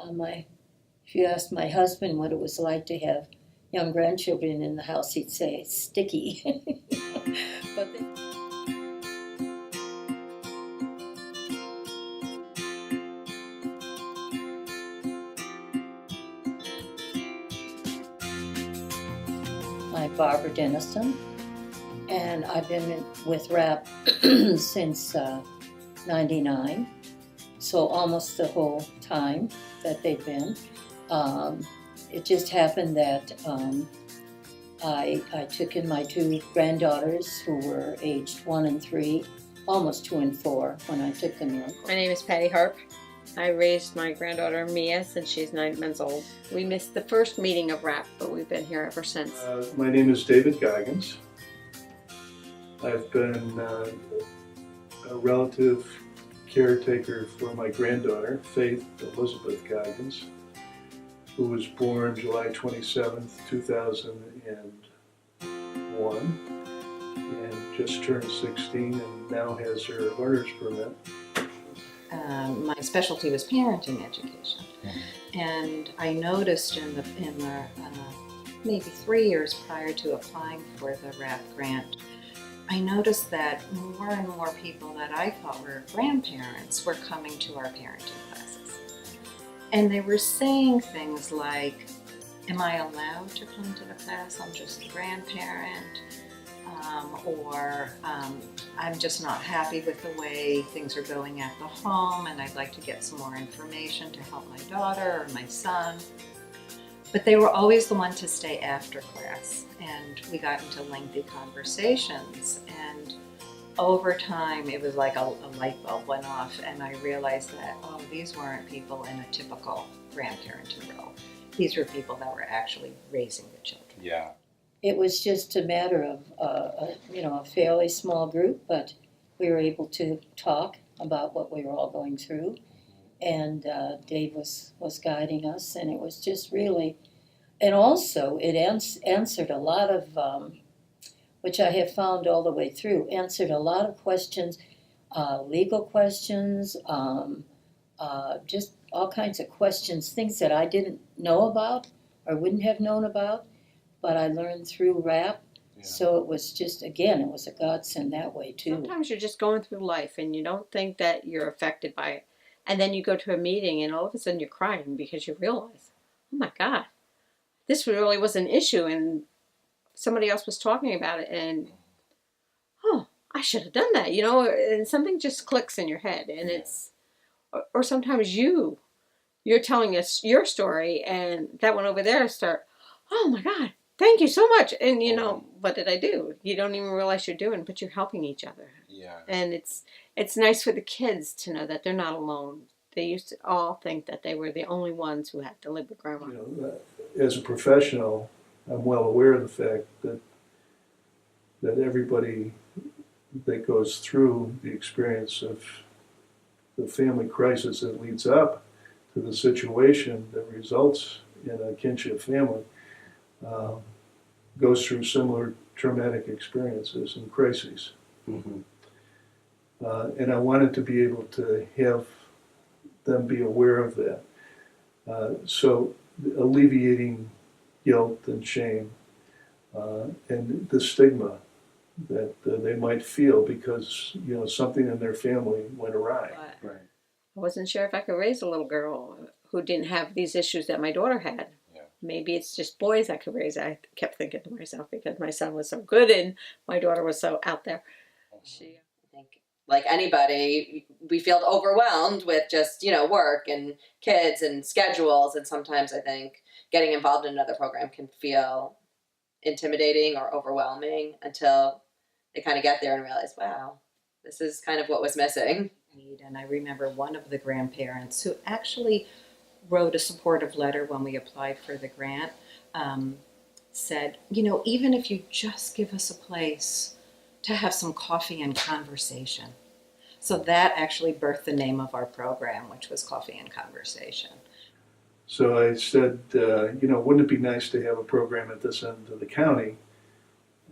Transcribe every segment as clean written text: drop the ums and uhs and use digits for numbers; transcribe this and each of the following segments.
If you asked my husband what it was like to have young grandchildren in the house, he'd say it's sticky. But I'm Barbara Dennison, and I've been with RAPP since '99, so almost the whole time that they've been. It just happened that I took in my two granddaughters who were aged 1 and 3, almost 2 and 4 when I took them in. My name is Patty Harp. I raised my granddaughter Mia since she's 9 months old. We missed the first meeting of RAPP, but we've been here ever since. My name is David Goggins. I've been a relative caretaker for my granddaughter, Faith Elizabeth Goggins, who was born July 27th, 2001, and just turned 16 and now has her learner's permit. My specialty was parenting education, and I noticed in the maybe 3 years prior to applying for the RAPP grant, I noticed that more and more people that I thought were grandparents were coming to our parenting classes. And they were saying things like, am I allowed to come to the class? I'm just a grandparent. Or I'm just not happy with the way things are going at the home, and I'd like to get some more information to help my daughter or my son. But they were always the one to stay after class, and we got into lengthy conversations, and over time it was like a light bulb went off, and I realized that, oh, these weren't people in a typical grandparenting role. These were people that were actually raising the children. Yeah. It was just a matter of a fairly small group, but we were able to talk about what we were all going through, and Dave was guiding us, and it was just really, and also it answered a lot of, which I have found all the way through, answered a lot of questions, legal questions, just all kinds of questions, things that I didn't know about or wouldn't have known about. But I learned through RAPP, so it was just, again, it was a godsend that way too. Sometimes you're just going through life and you don't think that you're affected by it. And then you go to a meeting and all of a sudden you're crying because you realize, oh my God, this really was an issue and somebody else was talking about it and, oh, I should have done that, and something just clicks in your head. And it's, or sometimes you're telling us your story and that one over there oh my God, thank you so much. And what did I do? You don't even realize you're doing, but you're helping each other. Yeah. And it's nice for the kids to know that they're not alone. They used to all think that they were the only ones who had to live with grandma. As a professional, I'm well aware of the fact that everybody that goes through the experience of the family crisis that leads up to the situation that results in a kinship family goes through similar traumatic experiences and crises. Mm-hmm. And I wanted to be able to have them be aware of that. So alleviating guilt and shame and the stigma that they might feel because something in their family went awry. Right. I wasn't sure if I could raise a little girl who didn't have these issues that my daughter had. Maybe it's just boys I could raise. I kept thinking to myself because my son was so good and my daughter was so out there. I think, like anybody, we feel overwhelmed with just, work and kids and schedules. And sometimes I think getting involved in another program can feel intimidating or overwhelming until they kind of get there and realize, wow, this is kind of what was missing. And I remember one of the grandparents who actually wrote a supportive letter when we applied for the grant, said, even if you just give us a place to have some coffee and conversation. So that actually birthed the name of our program, which was Coffee and Conversation. So I said, wouldn't it be nice to have a program at this end of the county?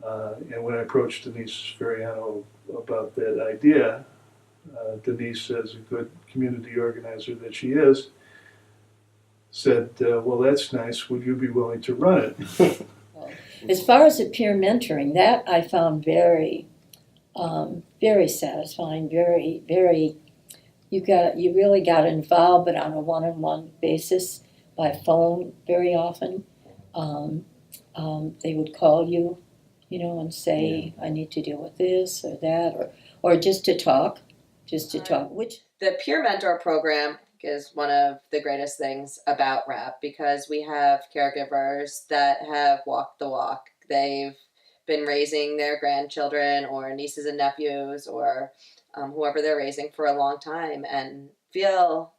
And when I approached Denise Veriano about that idea, Denise, as a good community organizer that she is, said, well, that's nice, would you be willing to run it? As far as the peer mentoring, that I found very, very satisfying, very, you really got involved, but on a one-on-one basis, by phone very often. They would call you, and say, I need to deal with this or that, or just to talk, which, The peer mentor program is one of the greatest things about RAPP because we have caregivers that have walked the walk. They've been raising their grandchildren or nieces and nephews or whoever they're raising for a long time and feel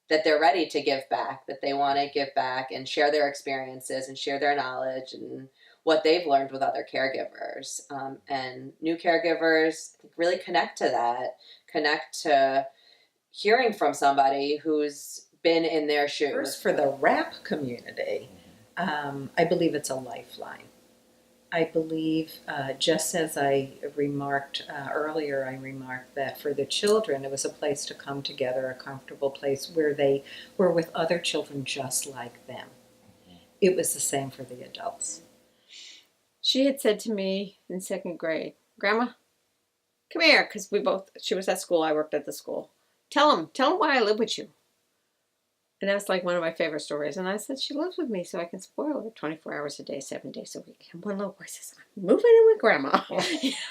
that they're ready to give back, that they want to give back and share their experiences and share their knowledge and what they've learned with other caregivers. And new caregivers really connect to that, connect to hearing from somebody who's been in their shoes. First, for the RAPP community, I believe it's a lifeline. I believe, just as I remarked earlier, I remarked that for the children, it was a place to come together, a comfortable place where they were with other children just like them. It was the same for the adults. She had said to me in second grade, Grandma, come here, because she was at school, I worked at the school. Tell him why I live with you. And that's like one of my favorite stories. And I said, she lives with me so I can spoil her 24 hours a day, 7 days a week. And one little boy says, I'm moving in with Grandma.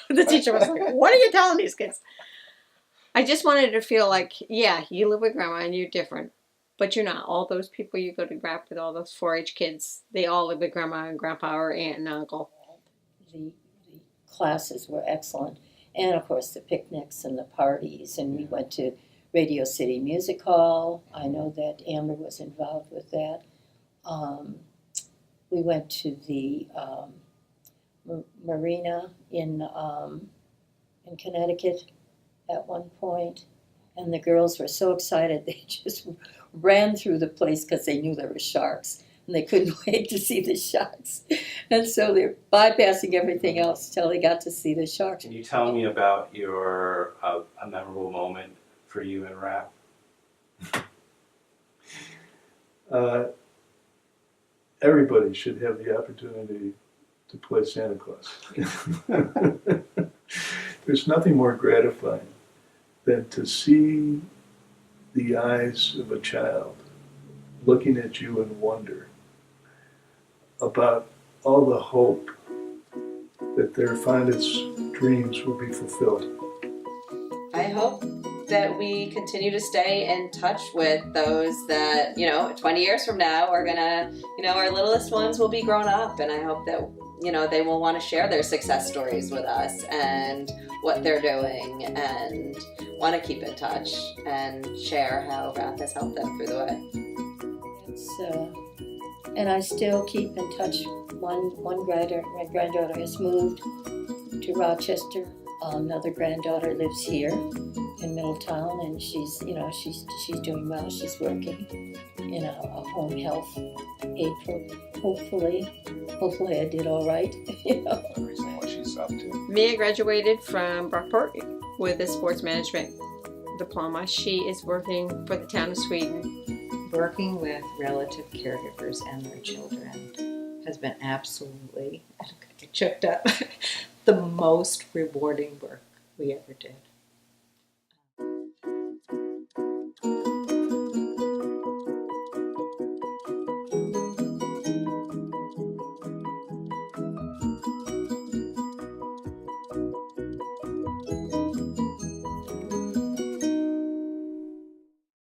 The teacher was like, what are you telling these kids? I just wanted her to feel like, yeah, you live with Grandma and you're different. But you're not. All those people you go to RAPP with, all those 4-H kids, they all live with Grandma and Grandpa or aunt and uncle. the classes were excellent. And of course, the picnics and the parties. And we went to Radio City Music Hall. I know that Amber was involved with that. We went to the marina in Connecticut at one point, and the girls were so excited they just ran through the place because they knew there were sharks, and they couldn't wait to see the sharks. And so they're bypassing everything else till they got to see the sharks. Can you tell me about your a memorable moment for you in RAPP? Everybody should have the opportunity to play Santa Claus. There's nothing more gratifying than to see the eyes of a child looking at you in wonder about all the hope that their fondest dreams will be fulfilled. I hope that we continue to stay in touch with those that, 20 years from now are gonna, our littlest ones will be grown up, and I hope that, they will want to share their success stories with us and what they're doing and want to keep in touch and share how RAPP has helped them through the way. And I still keep in touch. One granddaughter has moved to Rochester. Another granddaughter lives here in Middletown, and she's doing well. She's working in a home health aid program. Hopefully I did all right. Reason what she's up to. Mia graduated from Brockport with a sports management diploma. She is working for the town of Sweden. Working with relative caregivers and their children has been absolutely, I get choked up, the most rewarding work we ever did.